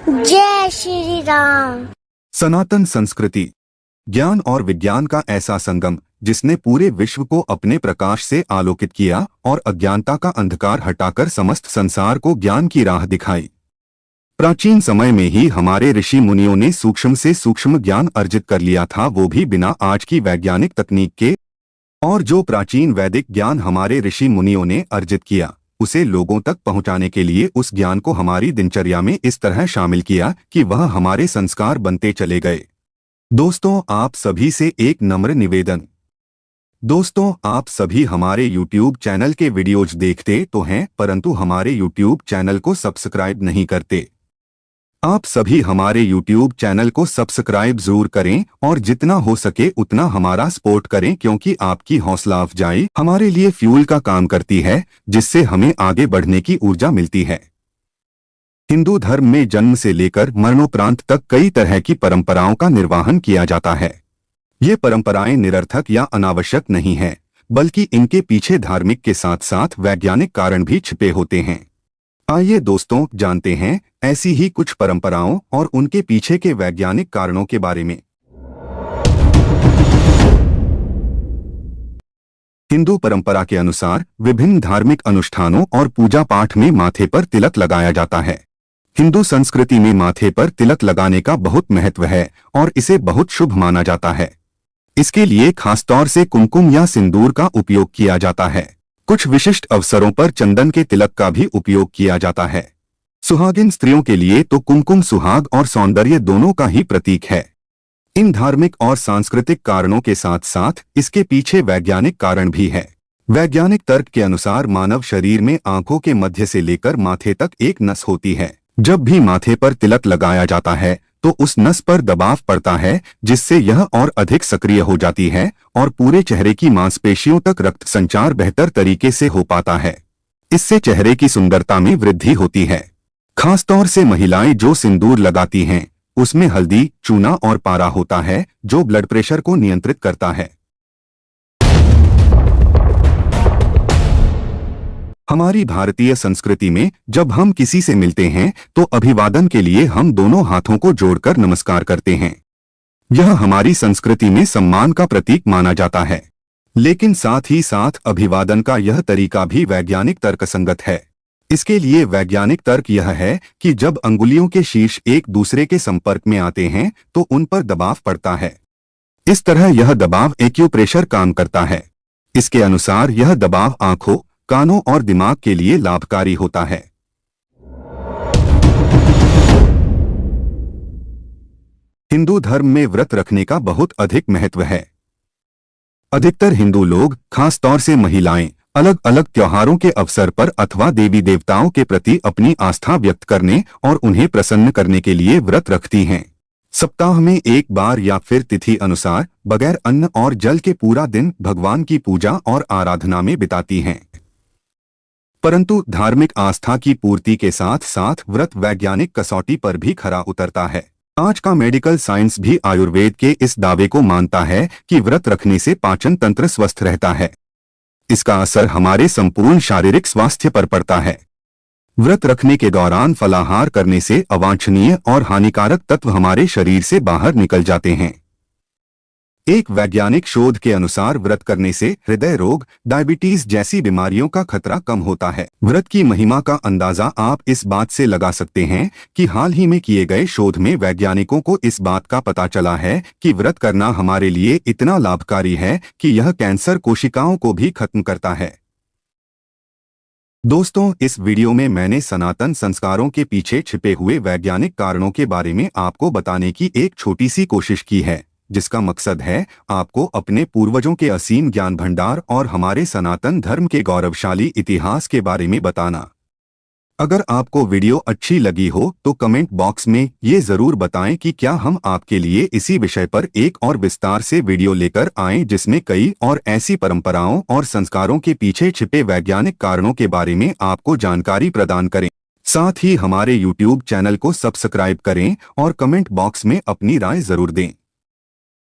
जय श्री राम। सनातन संस्कृति, ज्ञान और विज्ञान का ऐसा संगम जिसने पूरे विश्व को अपने प्रकाश से आलोकित किया और अज्ञानता का अंधकार हटाकर समस्त संसार को ज्ञान की राह दिखाई। प्राचीन समय में ही हमारे ऋषि मुनियों ने सूक्ष्म से सूक्ष्म ज्ञान अर्जित कर लिया था, वो भी बिना आज की वैज्ञानिक तकनीक के। और जो प्राचीन वैदिक ज्ञान हमारे ऋषि मुनियों ने अर्जित किया, उसे लोगों तक पहुंचाने के लिए उस ज्ञान को हमारी दिनचर्या में इस तरह शामिल किया कि वह हमारे संस्कार बनते चले गए। दोस्तों, आप सभी से एक नम्र निवेदन। दोस्तों, आप सभी हमारे YouTube चैनल के वीडियोज देखते तो हैं, परंतु हमारे YouTube चैनल को सब्सक्राइब नहीं करते। आप सभी हमारे YouTube चैनल को सब्सक्राइब जरूर करें और जितना हो सके उतना हमारा सपोर्ट करें, क्योंकि आपकी हौसला अफजाई हमारे लिए फ्यूल का काम करती है, जिससे हमें आगे बढ़ने की ऊर्जा मिलती है। हिंदू धर्म में जन्म से लेकर मरणोपरांत तक कई तरह की परंपराओं का निर्वहन किया जाता है। ये परंपराएं निरर्थक या अनावश्यक नहीं है, बल्कि इनके पीछे धार्मिक के साथ साथ वैज्ञानिक कारण भी छिपे होते हैं। आइए दोस्तों, जानते हैं ऐसी ही कुछ परंपराओं और उनके पीछे के वैज्ञानिक कारणों के बारे में। हिंदू परंपरा के अनुसार विभिन्न धार्मिक अनुष्ठानों और पूजा पाठ में माथे पर तिलक लगाया जाता है। हिंदू संस्कृति में माथे पर तिलक लगाने का बहुत महत्व है और इसे बहुत शुभ माना जाता है। इसके लिए खासतौर से कुमकुम या सिंदूर का उपयोग किया जाता है। कुछ विशिष्ट अवसरों पर चंदन के तिलक का भी उपयोग किया जाता है। सुहागिन स्त्रियों के लिए तो कुमकुम सुहाग और सौंदर्य दोनों का ही प्रतीक है। इन धार्मिक और सांस्कृतिक कारणों के साथ साथ इसके पीछे वैज्ञानिक कारण भी है। वैज्ञानिक तर्क के अनुसार मानव शरीर में आंखों के मध्य से लेकर माथे तक एक नस होती है। जब भी माथे पर तिलक लगाया जाता है तो उस नस पर दबाव पड़ता है, जिससे यह और अधिक सक्रिय हो जाती है और पूरे चेहरे की मांसपेशियों तक रक्त संचार बेहतर तरीके से हो पाता है। इससे चेहरे की सुंदरता में वृद्धि होती है। खासतौर से महिलाएं जो सिंदूर लगाती हैं, उसमें हल्दी, चूना और पारा होता है, जो ब्लड प्रेशर को नियंत्रित करता है। हमारी भारतीय संस्कृति में जब हम किसी से मिलते हैं तो अभिवादन के लिए हम दोनों हाथों को जोड़कर नमस्कार करते हैं। यह हमारी संस्कृति में सम्मान का प्रतीक माना जाता है। लेकिन साथ ही साथ अभिवादन का यह तरीका भी वैज्ञानिक तर्कसंगत है। इसके लिए वैज्ञानिक तर्क यह है कि जब अंगुलियों के शीर्ष एक दूसरे के संपर्क में आते हैं तो उन पर दबाव पड़ता है। इस तरह यह दबाव एक्यूप्रेशर काम करता है। इसके अनुसार यह दबाव आंखों, कानों और दिमाग के लिए लाभकारी होता है। हिंदू धर्म में व्रत रखने का बहुत अधिक महत्व है। अधिकतर हिंदू लोग, खास तौर से महिलाएं, अलग अलग त्योहारों के अवसर पर अथवा देवी देवताओं के प्रति अपनी आस्था व्यक्त करने और उन्हें प्रसन्न करने के लिए व्रत रखती हैं। सप्ताह में एक बार या फिर तिथि अनुसार बगैर अन्न और जल के पूरा दिन भगवान की पूजा और आराधना में बिताती हैं। परंतु धार्मिक आस्था की पूर्ति के साथ साथ व्रत वैज्ञानिक कसौटी पर भी खरा उतरता है। आज का मेडिकल साइंस भी आयुर्वेद के इस दावे को मानता है कि व्रत रखने से पाचन तंत्र स्वस्थ रहता है। इसका असर हमारे संपूर्ण शारीरिक स्वास्थ्य पर पड़ता है। व्रत रखने के दौरान फलाहार करने से अवांछनीय और हानिकारक तत्व हमारे शरीर से बाहर निकल जाते हैं। एक वैज्ञानिक शोध के अनुसार व्रत करने से हृदय रोग, डायबिटीज जैसी बीमारियों का खतरा कम होता है। व्रत की महिमा का अंदाजा आप इस बात से लगा सकते हैं कि हाल ही में किए गए शोध में वैज्ञानिकों को इस बात का पता चला है कि व्रत करना हमारे लिए इतना लाभकारी है कि यह कैंसर कोशिकाओं को भी खत्म करता है। दोस्तों, इस वीडियो में मैंने सनातन संस्कारों के पीछे छिपे हुए वैज्ञानिक कारणों के बारे में आपको बताने की एक छोटी सी कोशिश की है, जिसका मकसद है आपको अपने पूर्वजों के असीम ज्ञान भंडार और हमारे सनातन धर्म के गौरवशाली इतिहास के बारे में बताना। अगर आपको वीडियो अच्छी लगी हो तो कमेंट बॉक्स में ये जरूर बताएं कि क्या हम आपके लिए इसी विषय पर एक और विस्तार से वीडियो लेकर आएं, जिसमें कई और ऐसी परंपराओं और संस्कारों के पीछे छिपे वैज्ञानिक कारणों के बारे में आपको जानकारी प्रदान करें। साथ ही हमारे YouTube चैनल को सब्सक्राइब करें और कमेंट बॉक्स में अपनी राय जरूर दें।